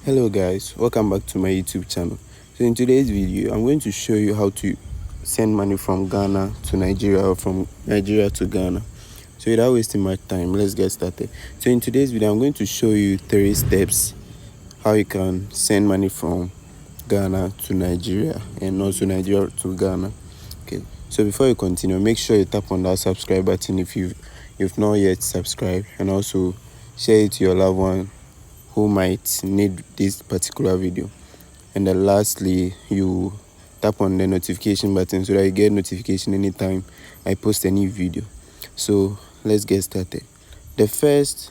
Hello guys, welcome back to my YouTube channel. So in today's video, I'm going to show you how to send money from Ghana to Nigeria or from Nigeria to Ghana. So without wasting much time, let's get started. So in today's video, I'm going to show you 3 steps how you can send money from Ghana to Nigeria and also Nigeria to Ghana. Okay, so before you continue, make sure you tap on that subscribe button if you've not yet subscribed, and also share it to your loved one who might need this particular video. And then lastly, you tap on the notification button so that you get notification anytime I post a new video. So let's get started. The first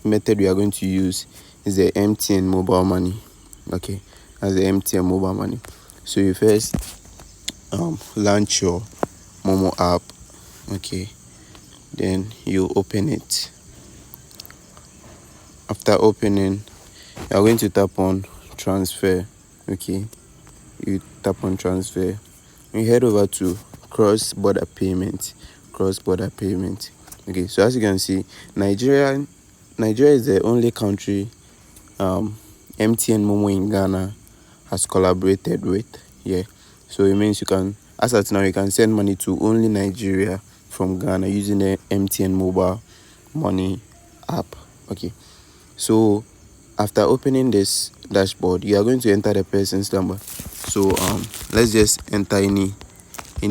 method we are going to use is the MTN Mobile Money. Okay, as the MTN Mobile Money. So you first launch your Momo app. Okay, then you open it. After opening, you are going to tap on transfer. Okay, you tap on transfer. You head over to cross-border payment. Okay, so as you can see, Nigeria is the only country MTN Momo in Ghana has collaborated with. Yeah, so it means you can, as at now, you can send money to only Nigeria from Ghana using the MTN Mobile Money app. Okay, so after opening this dashboard, you are going to enter the person's number. So let's just enter any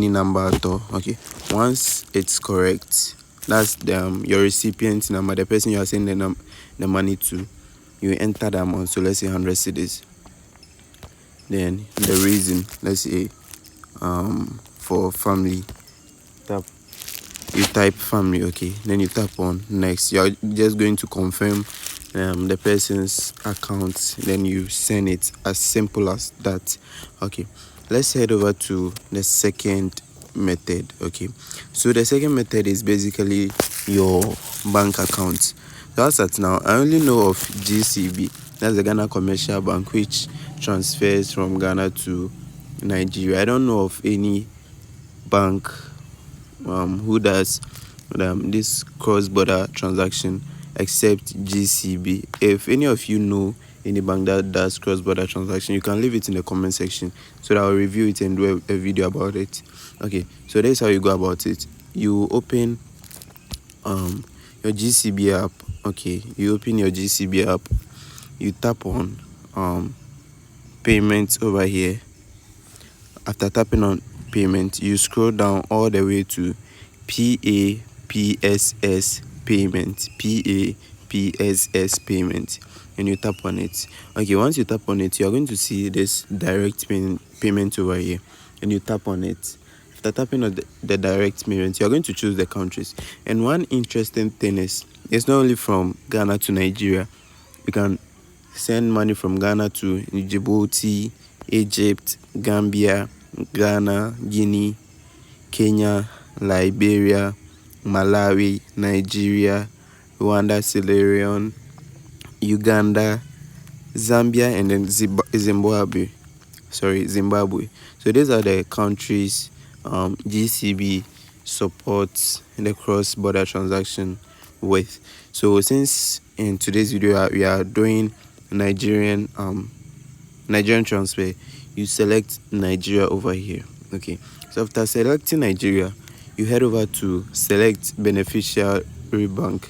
number at all. Okay, once it's correct, that's your recipient number, the person you are sending the money to. You enter the amount, so let's say 100 cedis. Then the reason, let's say for family, you type family. Okay, then you tap on next. You're just going to confirm the person's account, then you send it, as simple as that. Okay, let's head over to the second method. Okay, so the second method is basically your bank account. So as at now, I only know of GCB, that's the Ghana Commercial Bank, which transfers from Ghana to Nigeria. I don't know of any bank who does this cross-border transaction except GCB. If any of you know any bank that does cross-border transaction, you can leave it in the comment section so that I'll review it and do a video about it. Okay, so that's how you go about it. You open your GCB app. Okay, you open your GCB app, you tap on payments over here. After tapping on payment, you scroll down all the way to PAPSS payment. PAPSS payment, and you tap on it. Okay, once you tap on it, you are going to see this direct payment over here, and you tap on it. After tapping on the direct payment, you are going to choose the countries. And one interesting thing is, it's not only from Ghana to Nigeria. You can send money from Ghana to Djibouti, Egypt, Gambia, Ghana, Guinea, Kenya, Liberia, Malawi, Nigeria, Rwanda, Sierra Leone, Uganda, Zambia, and then Zimbabwe. So these are the countries GCB supports the cross-border transaction with. So since in today's video we are doing Nigerian transfer, you select Nigeria over here. Okay, so after selecting Nigeria, you head over to select beneficiary bank.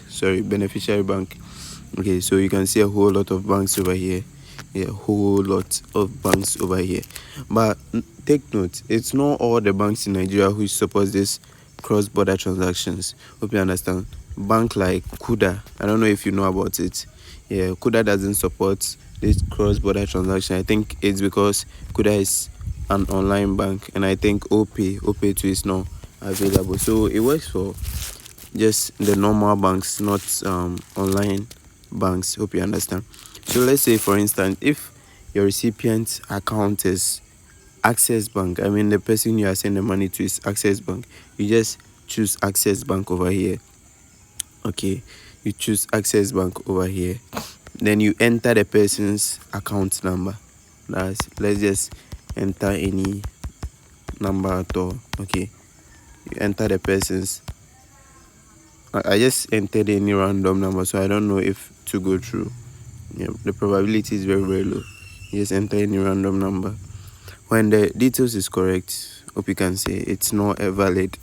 Okay, so you can see a whole lot of banks over here. But take note, it's not all the banks in Nigeria who support this cross-border transactions. Hope you understand. Bank like Kuda, I don't know if you know about it. Yeah, Kuda doesn't support this cross-border transaction. I think it's because Kuda is an online bank, and I think OPay too is not available. So it works for just the normal banks, not online banks. Hope you understand. So let's say, for instance, if your recipient's account is Access Bank, I mean the person you are sending money to is Access Bank, you just choose Access Bank over here. Okay, you choose Access Bank over here, then you enter the person's account number. Let's just enter any number at all. Okay, you enter the person's, I just entered any random number, so I don't know if to go through. Yeah, the probability is very, very low. You just enter any random number. When the details is correct, hope you can say it's not a valid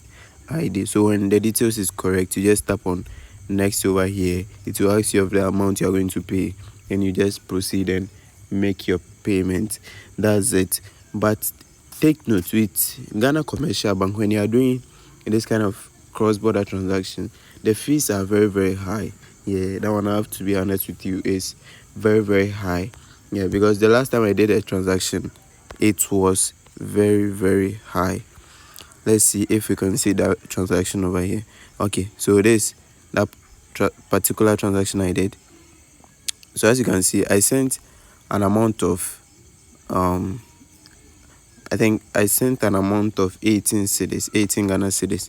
ID. So when the details is correct, you just tap on next over here. It will ask you of the amount you are going to pay, and you just proceed and make your payment. That's it. But take note, with Ghana Commercial Bank, when you are doing this kind of cross-border transaction, the fees are very, very high. Yeah, that one I have to be honest with you is very, very high. Yeah, because the last time I did a transaction, it was very, very high. Let's see if we can see that transaction over here. Okay, so this that particular transaction I did. So as you can see, I sent an amount of I think I sent an amount of 18 cedis, 18 Ghana cedis.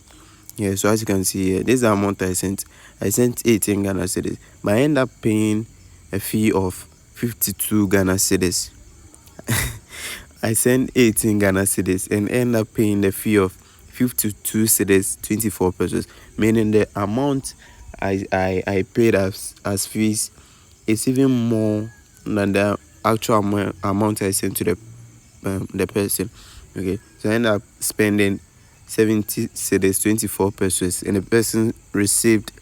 Yeah, so as you can see here, this is the amount I sent. I sent 18 Ghana cedis, but I end up paying a fee of 52 Ghana cedis. I sent 18 Ghana cedis and end up paying the fee of 52 cedis, 24 pesos, meaning the amount I paid as fees is even more than the actual amount I sent to the person. Okay, so I end up spending 70 cedis, 24 pesos, and the person received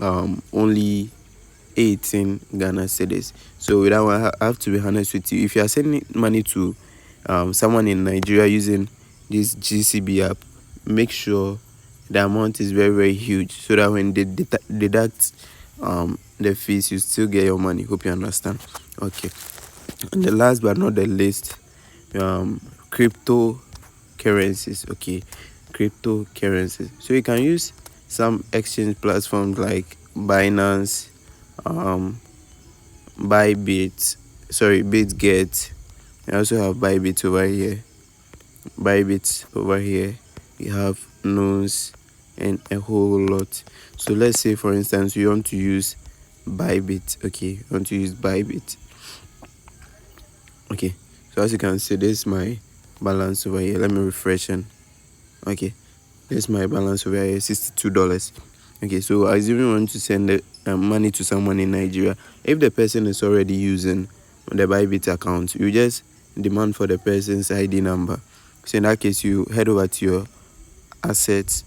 only 18 Ghana cedis. So with that one, I have to be honest with you. If you are sending money to someone in Nigeria using this GCB app, make sure the amount is very, very huge, so that when they deduct the fees, you still get your money. Hope you understand. Okay, and the last but not the least, cryptocurrencies. Okay, cryptocurrencies. So you can use some exchange platforms like Binance, BitGet. I also have Bybit over here. We have Nose and a whole lot. So let's say, for instance, you want to use Bybit. Okay, you want to use Bybit. Okay, so as you can see, this is my balance over here. Let me refresh. And okay, this is my balance over here, $62. Okay, so I even want to send the money to someone in Nigeria. If the person is already using the Bybit account, you just demand for the person's ID number. So in that case, you head over to your assets.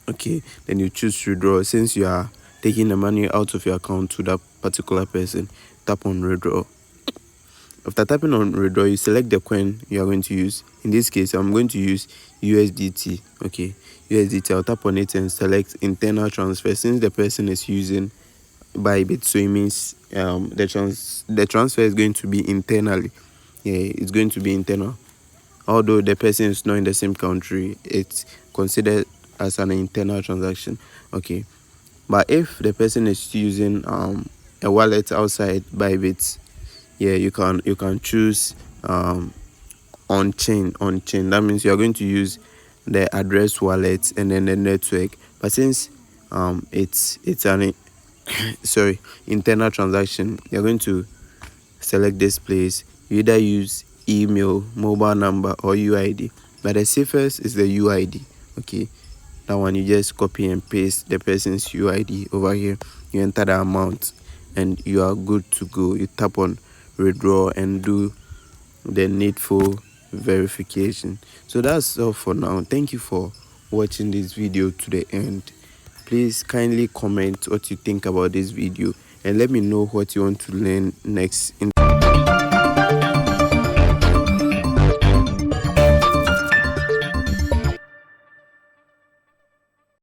Okay, then you choose to withdraw. Since you are taking the money out of your account to that particular person, tap on withdraw. After tapping on withdraw, you select the coin you are going to use. In this case, I'm going to use USDT. Okay, USDT. I'll tap on it and select internal transfer. Since the person is using Bybit, so it means the transfer is going to be internally. Yeah, it's going to be internal. Although the person is not in the same country, it's considered as an internal transaction. Okay, but if the person is using a wallet outside Bybit, yeah, you can choose on chain. That means you are going to use the address wallet and then the network. But since it's an internal transaction, you're going to select this place. You either use email, mobile number, or UID. But the safest is the UID. Okay, that one you just copy and paste the person's UID over here. You enter the amount and you are good to go. You tap on withdraw and do the needful verification. So that's all for now. Thank you for watching this video to the end. Please kindly comment what you think about this video and let me know what you want to learn next in